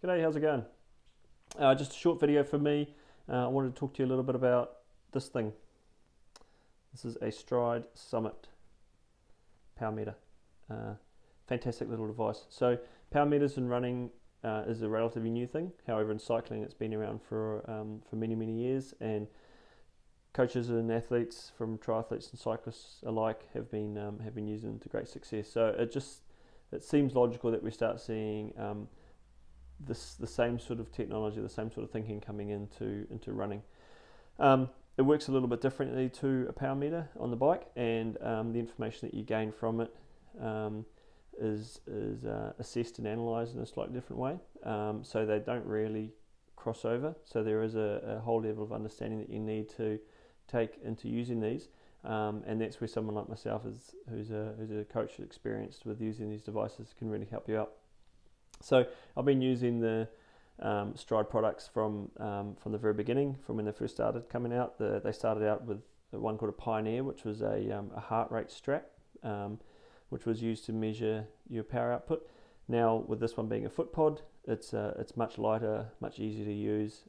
G'day, how's it going? Just a short video for me. I wanted to talk to you a little bit about this thing. This is a Stryd Summit power meter. Fantastic little device. So power meters in running is a relatively new thing. However, in cycling it's been around for many years, and coaches and athletes, from triathletes and cyclists alike, have been using them to great success. So it seems logical that we start seeing the same sort of technology, the same sort of thinking coming into running. It works a little bit differently to a power meter on the bike, and the information that you gain from it is assessed and analysed in a slightly different way. So they don't really cross over. So there is a whole level of understanding that you need to take into using these, and that's where someone like myself, who's a coach experienced with using these devices, can really help you out. So I've been using the Stryd products from the very beginning, from when they first started coming out. They started out with one called a Pioneer, which was a heart rate strap, which was used to measure your power output. Now, with this one being a foot pod, it's much lighter, much easier to use.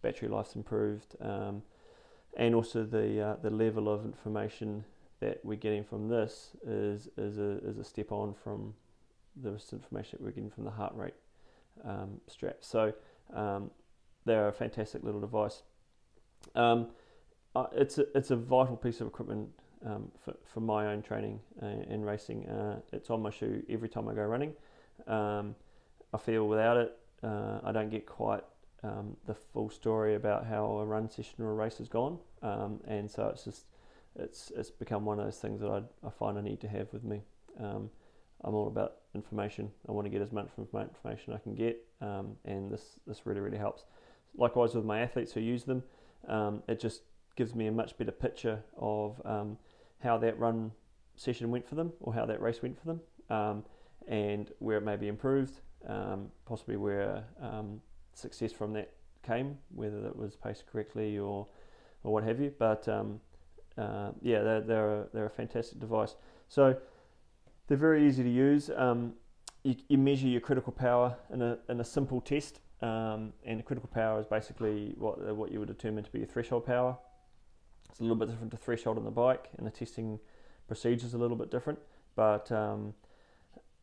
Battery life's improved, and also the level of information that we're getting from this is a step on from the information that we're getting from the heart rate strap. So they're a fantastic little device. It's a vital piece of equipment for my own training and racing. It's on my shoe every time I go running. I feel without it, I don't get quite the full story about how a run session or a race has gone, and so it's become one of those things that I find I need to have with me. I'm all about information. I want to get as much information I can get, and this really helps. Likewise with my athletes who use them, it just gives me a much better picture of how that run session went for them, or how that race went for them, and where it may be improved, possibly where success from that came, whether it was paced correctly or what have you. But yeah, they're a fantastic device. So they're very easy to use. You measure your critical power in a simple test, and the critical power is basically what you would determine to be your threshold power. It's a little bit different to threshold on the bike, and the testing procedure is a little bit different. But so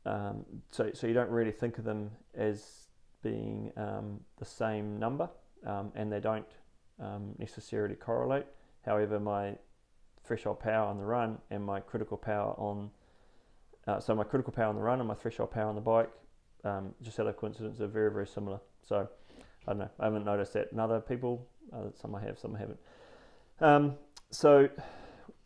you don't really think of them as being the same number, and they don't necessarily correlate. However, my threshold power on the run and my critical power on my critical power on the run and my threshold power on the bike, just out of coincidence, are very similar. So I don't know, I haven't noticed that in other people. Some I have, some I haven't. So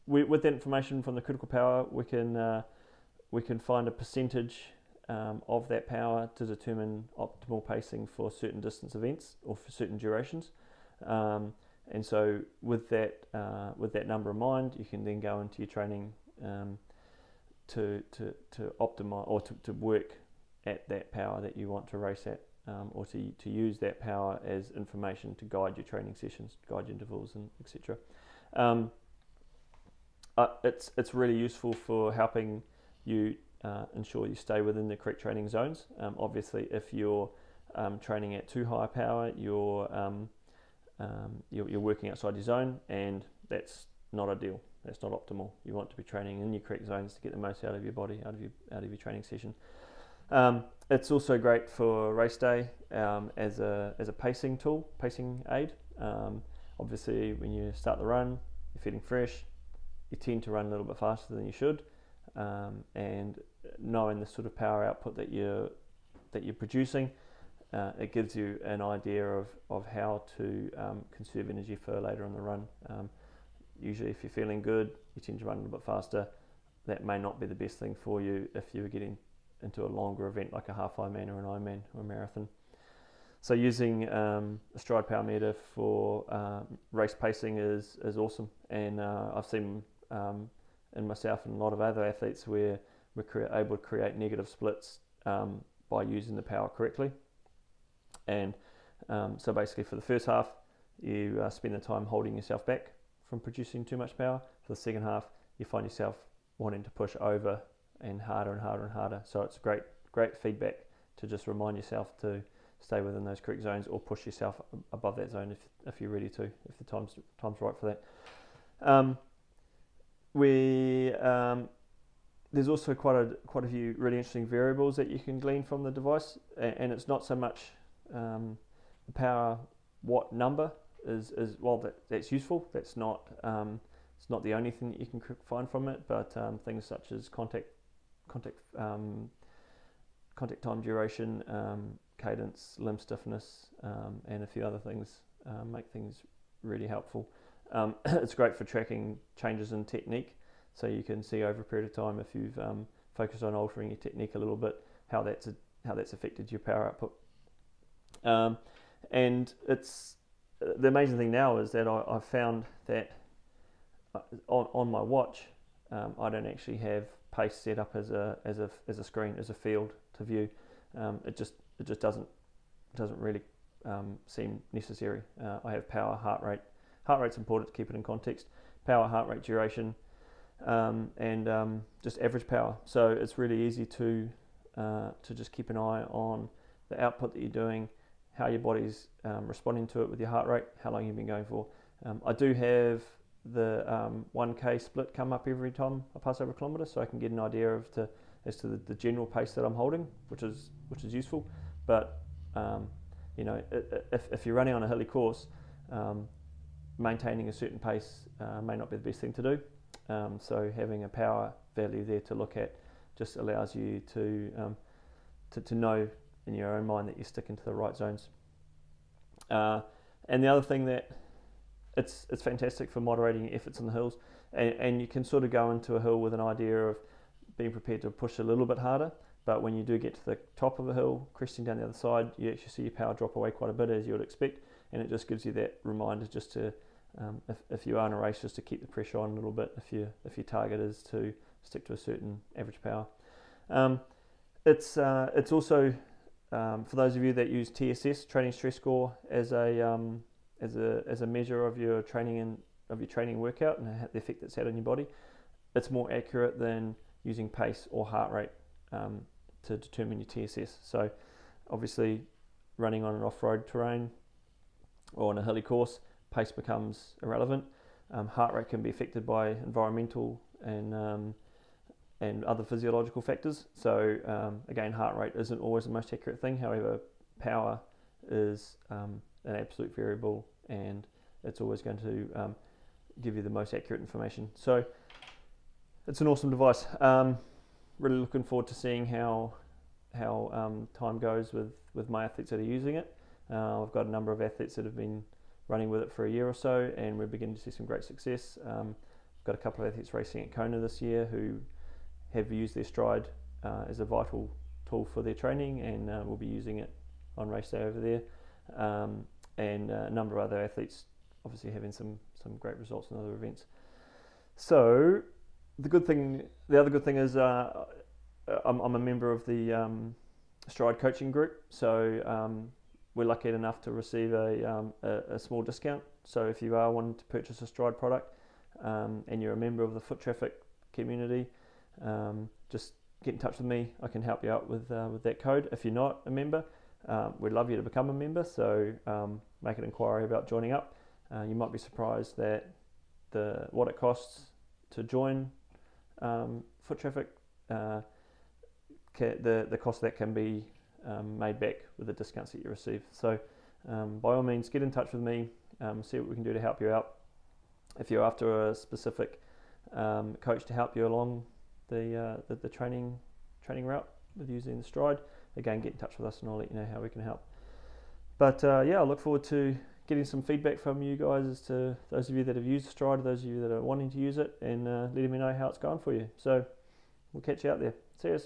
with that information from the critical power, we can find a percentage of that power to determine optimal pacing for certain distance events or for certain durations. And so with that number in mind, you can then go into your training to optimize, or to work at that power that you want to race at, or to use that power as information to guide your training sessions, guide your intervals, and etc. It's really useful for helping you ensure you stay within the correct training zones. Obviously, if you're training at too high power, you're working outside your zone, and that's not ideal. That's not optimal. You want to be training in your correct zones to get the most out of your body, out of your training session. It's also great for race day as a pacing tool, pacing aid. Obviously, when you start the run, you're feeling fresh. You tend to run a little bit faster than you should, and knowing the sort of power output that you're producing, it gives you an idea of how to conserve energy for later on the run. Usually, if you're feeling good, you tend to run a little bit faster. That may not be the best thing for you if you were getting into a longer event like a half Ironman or an Ironman or a marathon. So using a Stryd power meter for race pacing is awesome, and I've seen in myself and a lot of other athletes where we're able to create negative splits by using the power correctly. And so basically, for the first half, you spend the time holding yourself back from producing too much power. For the second half, you find yourself wanting to push over and harder and harder and harder. So it's great feedback to just remind yourself to stay within those correct zones, or push yourself above that zone if you're ready to, if the time's right for that. There's also quite a few really interesting variables that you can glean from the device, and it's not so much the power watt number is well, that's useful. That's not it's not the only thing that you can find from it, but things such as contact time duration, cadence, limb stiffness, and a few other things make things really helpful. It's great for tracking changes in technique, so you can see over a period of time, if you've focused on altering your technique a little bit, how that's affected your power output. And it's the amazing thing now is that I've found that on my watch, I don't actually have pace set up as a screen, as a field to view. It just doesn't really seem necessary. I have power, heart rate. Heart rate's important to keep it in context. Power, heart rate, duration, and just average power. So it's really easy to just keep an eye on the output that you're doing, how your body's responding to it with your heart rate, how long you've been going for. I do have the 1K split come up every time I pass over a kilometre, so I can get an idea as to the general pace that I'm holding, which is useful. But if you're running on a hilly course, maintaining a certain pace may not be the best thing to do. So having a power value there to look at just allows you to know in your own mind that you're sticking to the right zones. And the other thing that it's fantastic for moderating efforts in the hills, and you can sort of go into a hill with an idea of being prepared to push a little bit harder, but when you do get to the top of a hill, cresting down the other side, you actually see your power drop away quite a bit, as you would expect, and it just gives you that reminder just to, if you are in a race, just to keep the pressure on a little bit if your target is to stick to a certain average power. It's also for those of you that use TSS, training stress score, as a measure of your training workout and the effect that's had on your body, it's more accurate than using pace or heart rate to determine your TSS. So obviously running on an off-road terrain or on a hilly course, pace becomes irrelevant. Heart rate can be affected by environmental and other physiological factors. So again, heart rate isn't always the most accurate thing. However, power is an absolute variable, and it's always going to give you the most accurate information. So it's an awesome device. Really looking forward to seeing how time goes with my athletes that are using it. I've got a number of athletes that have been running with it for a year or so, and we're beginning to see some great success. I've got a couple of athletes racing at Kona this year who have used their Stryd as a vital tool for their training, and will be using it on race day over there. And a number of other athletes obviously having some great results in other events. So the other good thing is I'm a member of the Stryd coaching group, so we're lucky enough to receive a small discount. So if you are wanting to purchase a Stryd product and you're a member of the foot traffic community, just get in touch with me. I can help you out with that code. If you're not a member, we'd love you to become a member, so make an inquiry about joining up. You might be surprised that what it costs to join foot traffic, the cost of that can be made back with the discounts that you receive. So by all means, get in touch with me, see what we can do to help you out. If you're after a specific coach to help you along the training route with using the Stryd, again, get in touch with us and I'll let you know how we can help. But yeah, I look forward to getting some feedback from you guys as to those of you that have used Stryd, those of you that are wanting to use it, and letting me know how it's going for you. So we'll catch you out there. See you.